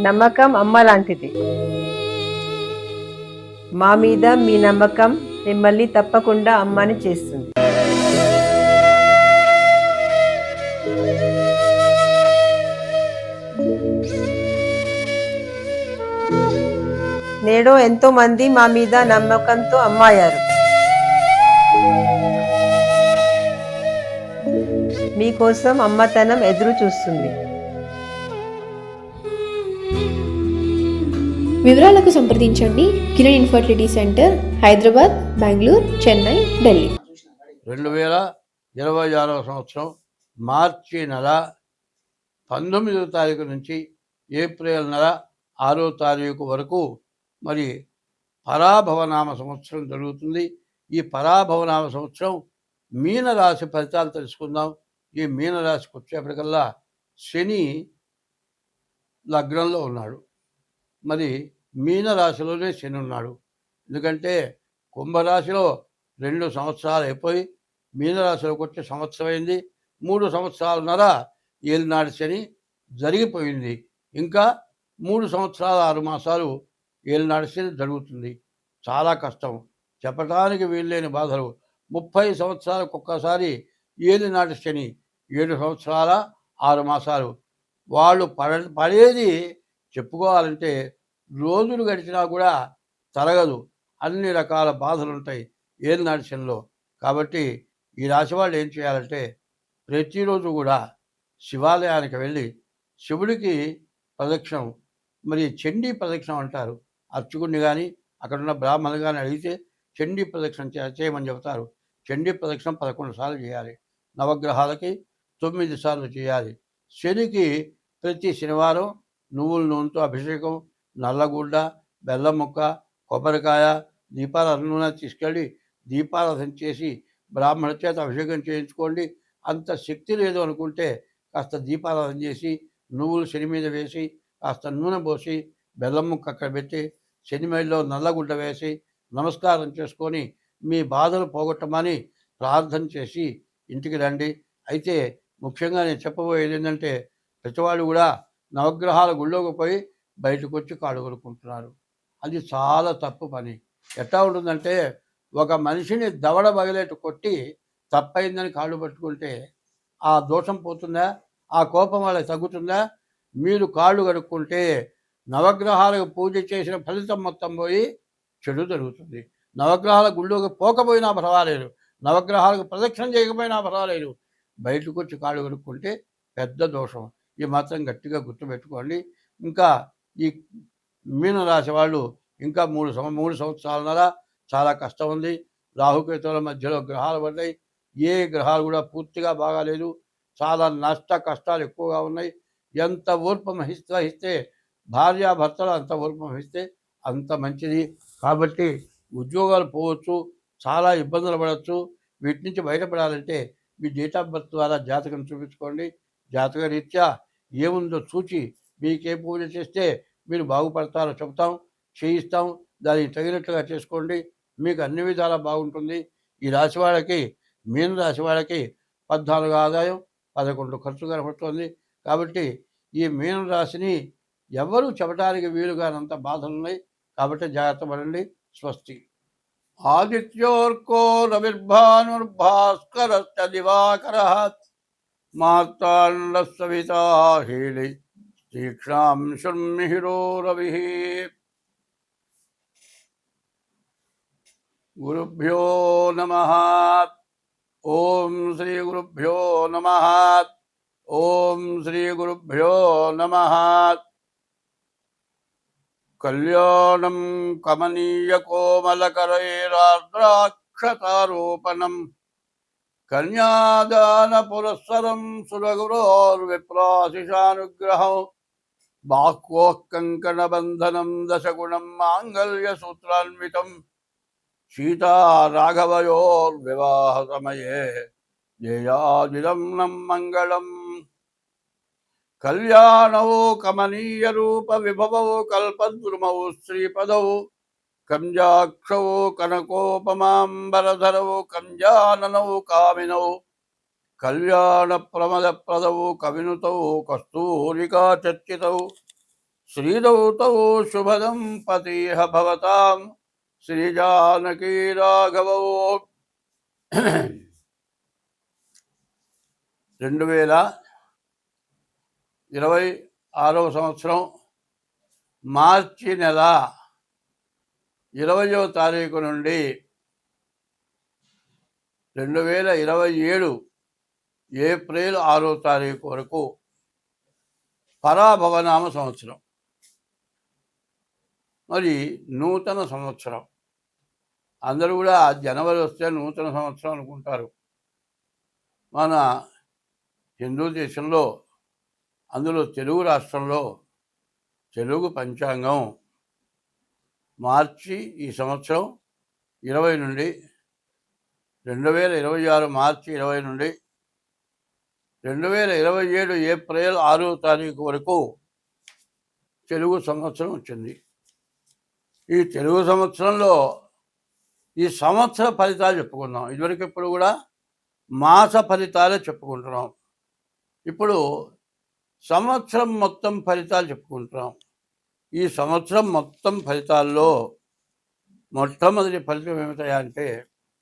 నమ్మకం అమ్మ లాంటిది. మా మీద మీ నమ్మకం మిమ్మల్ని తప్పకుండా అమ్మని చేస్తుంది. నేడు ఎంతో మంది మా మీద నమ్మకంతో అమ్మాయారు. మీకోసం అమ్మతనం ఎదురు చూస్తుంది. వివరాలకు సంప్రదించండి. Kiran infertility centre, Hyderabad, Bengaluru, Chennai, Delhi. 2026 సంవత్సరం మార్చి నెల 19వ తారీఖు నుంచి ఏప్రిల్ నెల 6వ తారీఖు వరకు మరి పరాభవనామ సంవత్సరం జరుగుతుంది. ఈ పరాభవనామ సంవత్సరం మీనరాశి ఫలితాలు తెలుసుకుందాం. ఈ మీనరాశికి వచ్చేప్పటికల్లా శని లగ్నంలో ఉన్నాడు. మరి మీనరాశిలోనే శని ఉన్నాడు. ఎందుకంటే కుంభరాశిలో 2 సంవత్సరాలు అయిపోయి మీనరాశిలోకి వచ్చే సంవత్సరం అయింది. 3 సంవత్సరాలున్నర ఏలినాటి శని జరిగిపోయింది. ఇంకా 3 సంవత్సరాల 6 మాసాలు ఏలినాటి శని జరుగుతుంది. చాలా కష్టం, చెప్పడానికి వీల్లేని బాధలు. 30 సంవత్సరాలకు ఒక్కసారి ఏలినాటి శని, 7 సంవత్సరాల 6 మాసాలు. వాళ్ళు పడేది చెప్పుకోవాలంటే రోజులు గడిచినా కూడా తరగదు. అన్ని రకాల బాధలు ఉంటాయి ఏలినాటి శనిలో. కాబట్టి ఈ రాశి వాళ్ళు ఏం చేయాలంటే ప్రతిరోజు కూడా శివాలయానికి వెళ్ళి శివుడికి ప్రదక్షిణం, మరి చండీ ప్రదక్షిణం అంటారు. అర్చకుడిని కానీ అక్కడున్న బ్రాహ్మణులు కానీ అడిగితే చండీ ప్రదక్షిణం చేయమని చెబుతారు. చండీ ప్రదక్షిణం 11 సార్లు చేయాలి. నవగ్రహాలకి 9 సార్లు చేయాలి. శనికి ప్రతి శనివారం నువ్వుల నూనెతో అభిషేకం, నల్లగుడ్డ, బెల్లం ముక్క, కొబ్బరికాయ, దీపారాధన నూనె తీసుకెళ్ళి దీపారాధన చేసి బ్రాహ్మణ చేత అభిషేకం చేయించుకోండి. అంత శక్తి లేదు అనుకుంటే కాస్త దీపారాధన చేసి నువ్వులు శని మీద వేసి కాస్త నూనె పోసి బెల్లం ముక్క అక్కడ పెట్టి శని మేడలో నల్లగుడ్డ వేసి నమస్కారం చేసుకొని మీ బాధలు పోగొట్టమని ప్రార్థన చేసి ఇంటికి రండి. అయితే ముఖ్యంగా నేను చెప్పబోయేది ఏంటంటే ప్రతివాళ్ళు కూడా నవగ్రహాల గుళ్ళోకి పోయి బయటకు వచ్చి కాళ్ళు కొనుక్కుంటున్నారు. అది చాలా తప్పు పని. ఎట్లా ఉంటుందంటే ఒక మనిషిని దవడ బగలేటు కొట్టి తప్పైందని కాళ్ళు పట్టుకుంటే ఆ దోషం పోతుందా? ఆ కోపం వాళ్ళకి తగ్గుతుందా? మీరు కాళ్ళు కడుక్కుంటే నవగ్రహాలకు పూజ చేసిన ఫలితం మొత్తం పోయి చెడు జరుగుతుంది. నవగ్రహాల గుళ్ళోకి పోకపోయినా పర్వాలేదు, నవగ్రహాలకు ప్రదక్షిణ చేయకపోయినా పర్వాలేదు, బయటకు వచ్చి కాళ్ళు కడుక్కుంటే పెద్ద దోషం. ఈ మాత్రం గట్టిగా గుర్తుపెట్టుకోండి. ఇంకా ఈ మీనరాశి వాళ్ళు ఇంకా 3 సంవత్సరాలన్నర చాలా కష్టం ఉంది. రాహుకేతువుల మధ్యలో గ్రహాలు పడ్డాయి. ఏ గ్రహాలు కూడా పూర్తిగా బాగాలేదు. చాలా నష్ట కష్టాలు ఎక్కువగా ఉన్నాయి. ఎంత ఓర్పు వహిస్తే భార్యాభర్తలు అంత ఓర్పు వహిస్తే అంత మంచిది. కాబట్టి ఉద్యోగాలు పోవచ్చు, చాలా ఇబ్బందులు పడవచ్చు. వీటి నుంచి బయటపడాలంటే మీ డేట్ ఆఫ్ బర్త్ ద్వారా జాతకం చూపించుకోండి. జాతక రీత్యా ఏముందో చూచి మీకే పూజ చేస్తే మీరు బాగుపడతారో చెబుతాం, చేయిస్తాం. దానికి తగినట్లుగా చేసుకోండి, మీకు అన్ని విధాలా బాగుంటుంది. ఈ రాశి వాళ్ళకి, మీన రాశి వాళ్ళకి 14 ఆదాయం, 11 ఖర్చు కనబడుతుంది. కాబట్టి ఈ మీన రాశిని ఎవరు చెప్పడానికి వీలుగానంత బాధలున్నాయి. కాబట్టి జాగ్రత్త పడండి. స్వస్తి. ఆదిత్యోర్కో రవిర్భానుర్భాస్కరశ్చ దివాకరః మార్తాండ సవితా హేళి తీక్ష్ణాం శుర్మిహిరో రవిః. గురుభ్యో నమః. ఓం శ్రీ గురుభ్యో నమః. ఓం శ్రీ గురుభ్యో నమః. కళ్యాణం కమనీయ కోమలకరైరాద్రాక్షతారోపణం కన్యాదాన పురస్సరం సురగురోర్విప్రాశిషానుగ్రహం బాహ్వోః కంకణబంధనం దశగుణం మాంగళ్యసూత్రాన్వితం సీతారాఘవయోర్వివాహ సమయే జయాజిదం మంగళం. కళ్యాణౌ కమనీయ రూప విభవౌ కల్పద్రుమౌ శ్రీపదౌ కంజాక్షౌ కనకోపమాంబరధరౌ కంజాననౌ కామినౌ కళ్యాణ ప్రమదప్రదవు కవినుతౌ కస్తూరికా చర్చితౌ శ్రీదౌతౌ శుభదంపతీహ భవతాం శ్రీజానకీ రాఘవో. 2026 సంవత్సరం మార్చి నెల 20వ తారీఖు నుండి 2027 ఏప్రిల్ 6వ తారీఖు వరకు పరాభవనామ సంవత్సరం. మరి నూతన సంవత్సరం. అందరూ కూడా జనవరి వస్తే నూతన సంవత్సరం అనుకుంటారు. మన హిందూ దేశంలో, అందులో తెలుగు రాష్ట్రంలో తెలుగు పంచాంగం మార్చి ఈ సంవత్సరం 20 నుండి 2026 మార్చి 20 నుండి 2027 ఏప్రిల్ 6వ తారీఖు వరకు తెలుగు సంవత్సరం వచ్చింది. ఈ తెలుగు సంవత్సరంలో ఈ సంవత్సర ఫలితాలు చెప్పుకుందాం. ఇదివరకు ఇప్పుడు కూడా మాస ఫలితాలే చెప్పుకుంటున్నాం. ఇప్పుడు సంవత్సరం మొత్తం ఫలితాలు చెప్పుకుంటున్నాం. ఈ సంవత్సరం మొత్తం ఫలితాల్లో మొట్టమొదటి ఫలితం ఏమిటంటే